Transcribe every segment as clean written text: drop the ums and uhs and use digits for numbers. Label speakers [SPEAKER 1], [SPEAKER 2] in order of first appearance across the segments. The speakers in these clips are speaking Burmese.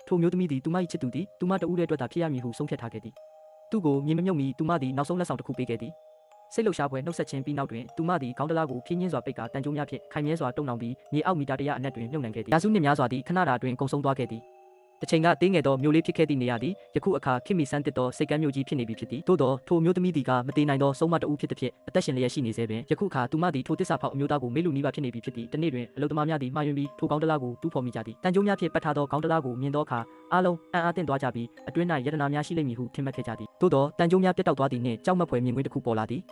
[SPEAKER 1] ထိုမျိုးသမီးသည်သူမ၏ချစ်သူသည်သူမတဦးတည်းအတွက်သာဖြစ်ရမည်ဟုဆုံးဖြတ်ထားခဲ့သည်သူ့ကိုမြေမမြုပ်မီသူမသည်နောက်ဆုံးလက်ဆောင်တစ်ခုပေးခဲ့သည်စိတ်လှုပ်ရှားပွဲနှုတ်ဆက်ခြင်းပြီးနောက်တွင်သူမသည်ခေါင်းတလားကိုဖြင်းညင်းစွာပိတ်ကာတန်ကြိုးများဖြင့်ခိုင်မြဲစွာတုံနှောင်ပြီးမြေအောက်မီတာ100အနက်တွင်မြုပ်နှံခဲ့သည်ရာစုနှစ်များစွာသည်ခဏတာတွင်ကုန်ဆုံးသွားခဲ့သည်တစ်ချိန်ကသေးငယ်သောမြို့လေးဖြစ်ခဲ့သည့်နေရာသည်ယခုအခါခင်မီဆန်းတစ်သောစိတ်ကမ်းမြို့ကြီးဖြစ်နေပြီဖြစ်သည်သို့သောထိုမျိုးသမီးသည်ကမတည်နိုင်သောဆုံးမတဦးဖြစ်သည်ဖြင့်အသက်ရှင်လျက်ရှိနေစေပင်ယခုအခါသူမသည်ထိုတစ္ဆာဖောက်အမျိုးသားကိုမေ့လူနီးပါဖြစ်နေပြီဖြစ်သည်တနေ့တွင်အလုသမားများသည်မှားယွင်းပြီးထိုကောင်းတလားကိုတူးဖော်မိကြသည်တန်ကြိုးများဖြင့်ပတ်ထားသောကောင်းတလားကိုမြင်သောအခါအားလုံးအံ့အားသင့်သွားကြပြီးအတွင်း၌ယတနာများရှိလိမ့်မည်ဟုထင်မှတ်ခဲ့ကြသည်သို့သောတန်ကြိုးများပြတ်တောက်သွားသည်နှင့်ကြောက်မက်ဖွယ်မြင်ကွင်းတစ်ခုပေါ်လာသည်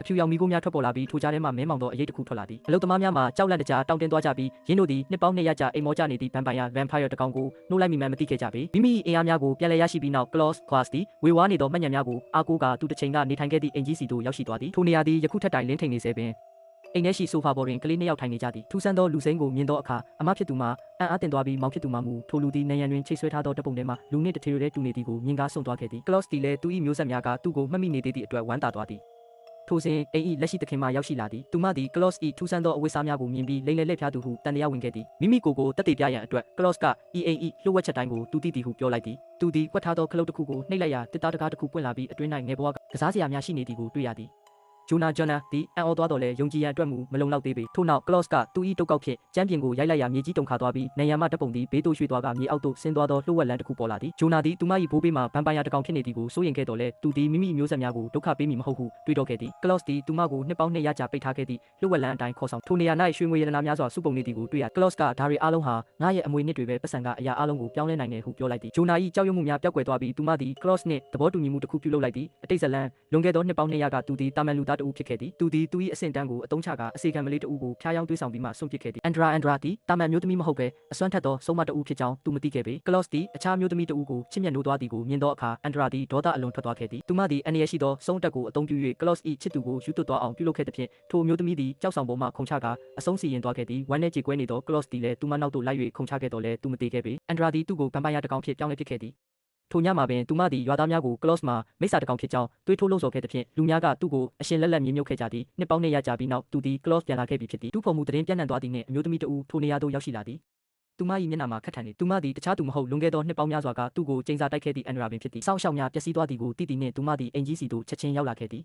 [SPEAKER 1] အဖြူရောင်မီးခိုးများထွက်ပေါ်လာပြီးထိုကြားထဲမှမဲမောင်သောအရေးတစ်ခုထွက်လာသည်အလုသမားများမှာကြောက်လန့်တကြားတောင်းတင်းသွားကြပြီးရင်းတို့သည်နှစ်ပေါင်း200ကြာအိမ်မောကြနေသည့်ဗမ်ပိုင်ယာ vampire တကောင်ကိုနှိုးလိုက်မိမှန်းမသိခဲ့ကြပေမိမိအင်အားများကိုပြန်လည်ရရှိပြီးနောက် Claus သည်ဝေဝါးနေသောမှတ်ဉာဏ်များကိုအားကိုးကာသူတစ်ချိန်ကနေထိုင်ခဲ့သည့်အိမ်ကြီးစီသို့ရောက်ရှိသွားသည်ထိုနေရာသည်ယခုထက်တိုင်လင်းထိန်နေစေပင်အိမ်ထဲရှိဆိုဖာပေါ်တွင်ကလေး2ယောက်ထိုင်နေကြသည်ထူးဆန်းသောလူစိမ်းကိုမြင်သောအခါအမဖြစ်သူမှာအံ့အားသင့်သွားပြီးမောင်ဖြစ်သူမှာမူထိုလူသည်နေရန်တွင်ချိတ်ဆွဲထားသောတပ်ပုံထဲမှလူနှင့်တထေရတဲ့တူနေသည်ကိုမြင်ကားဆုံးသွားခဲ့သည် Claus သည်လည်းသူ၏မျိုးဆက်များကသူ့ကိုမှတ်မိနေသေးသည့်အတွက်ဝမ်းသာသွားသည်ထိုစဉ်အိမ်၏လက်ရှိသခင်မှရောက်ရှိလာသည်သူမသည် Claus ၏ထူးဆန်းသောအဝတ်စားများကိုမြင်ပြီးလိမ့်လေလှည့်ဖျားသူဟုတန်တရားဝင်ခဲ့သည်မိမိကိုယ်ကိုတက်တည်ပြရန်အတွက် Claus ကအိမ်၏လှုပ်ဝက်ချက်တိုင်းကိုသူသိသည်ဟုပြောလိုက်သည်သူသည်ကွက်ထားသောခလုတ်တစ်ခုကိုနှိပ်လိုက်ရာတစ်သားတကားတစ်ခုပွင့်လာပြီးအတွင်း၌ငယ်ဘဝကစားစရာများရှိနေသည်ကိုတွေ့ရသည်ဂျိုနာသည်အံ့ဩသွားတော်လဲယုံကြည်ရန်အတွက်မူမလုံလောက်သေးပေထို့နောက် Claus ကသူ၏တုတ်ကောက်ဖြင့်ကျမ်းပြင်ကိုရိုက်လိုက်ရာမြေကြီးတုန်ခါသွားပြီးနေရန်မှတပ်ပုံသည်ဘေးသို့ရွှေ့သွားကမြေအောက်သို့ဆင်းသွားသောလှုပ်ဝက်လန်းတစ်ခုပေါ်လာသည်ဂျိုနာသည်သူမ၏ဘိုးဘေးမှဗမ်ပိုင်ယာတကောင်ဖြစ်နေသည်ကိုစိုးရိမ်ခဲ့တော်လဲသူသည်မိမိမျိုးဆက်များကိုဒုက္ခပေးမည်မဟုတ်ဟုတွေးတောခဲ့သည် Claus သည်သူမကိုနှစ်ပေါင်း200ကြာပိတ်ထားခဲ့သည့်လှုပ်ဝက်လန်းအတိုင်းခေါ်ဆောင်ထိုနေရာ၌ရွှေငွေရတနာများစွာစုပုံနေသည်ကိုတွေ့ရ Claus ကဒါတွေအားလုံးဟာငါရဲ့အမွေနှစ်တွေပဲပတ်စံကအရာအားလုံးကိုပြောင်းလဲနိုင်တယ်ဟုပြောလိုက်သည်ဂျိုနာ၏ကြောက်ရွံ့မှုများပျောက်ကွယ်သွားပြီးသူမသည် Claus နှင့်သဘောတူညီမှုတစ်ခုပြုလုပ်လိုက်သည်အတိတ်ဇလံလွန်ခဲ့သောနှစ်ပေါင်း200ကသူသည်တာမန်လူသားတဦးဖြစ်ခဲ့သည်သူသည်သူ၏အဆင့်တန်းကိုအသုံးချကာအစီခံမလေးတဦးကိုဖျားယောင်းသွေးဆောင်ပြီးမှဆွန့်ပစ်ခဲ့သည် Andra သည်တာမန်မျိုးသမီးမဟုတ်ဘဲအစွမ်းထက်သောဆုံးမတဦးဖြစ်ကြောင်းသူမသိခဲ့ပေ Claus သည်အခြားမျိုးသမီးတဦးကိုချစ်မြတ်နိုးသွားသည်ကိုမြင်သောအခါ Andra သည်ဒေါသအလွန်ထွက်သွားခဲ့သည်သူမသည်အန္တရာယ်ရှိသောဆုံးတက်ကိုအသုံးပြု၍ Claus ၏ချစ်သူကိုယူသွတ်သွားအောင်ပြုလုပ်ခဲ့သည်ဖြင့်ထိုမျိုးသမီးသည်ကြောက်ဆောင်ပေါ်မှခုန်ချကာအဆုံးစီရင်သွားခဲ့သည်ဝမ်းနဲ့ကြေကွဲနေသော Claus သည်လည်းသူမနောက်သို့လိုက်၍ခုန်ချခဲ့တော်လဲသူမသေးခဲ့ပေ Andra သည်သူ့ကိုဗမ်ပိုင်ယာတကောင်ဖြစ်ပြောင်းလဲပစ်ခဲ့သည်ထိုညမှာပင်သူမသည်ရွာသားများကို Claus မှာမိစ္ဆာတကောင်ဖြစ်ကြောင်းတွေးထိုးလုံးစော်ခဲ့သည်ဖြင့်လူများကသူ့ကိုအရှင်လက်လက်မြေမြုပ်ခဲ့ကြသည်နှစ်ပေါင်း200ကြာပြီးနောက်သူသည် Claus ပြန်လာခဲ့ပြီဖြစ်သည်တူးဖော်မှုသတင်းပြန့်နှံ့သွားသည်နှင့်အမျိုးသမီးတဦးထိုနေရာသို့ရောက်ရှိလာသည်သူမ၏မျက်နှာမှာခက်ထန်နေသူမသည်တခြားသူမဟုတ်လွန်ခဲ့သောနှစ်ပေါင်းများစွာကသူ့ကိုကျိန်စာတိုက်ခဲ့သည့် Andra ပင်ဖြစ်သည်စောင့်ရှောက်များပျက်စီးသွားသည်ကိုသိသည်နှင့်သူမသည်အိမ်ကြီးစီသို့ချက်ချင်းရောက်လာခဲ့သည်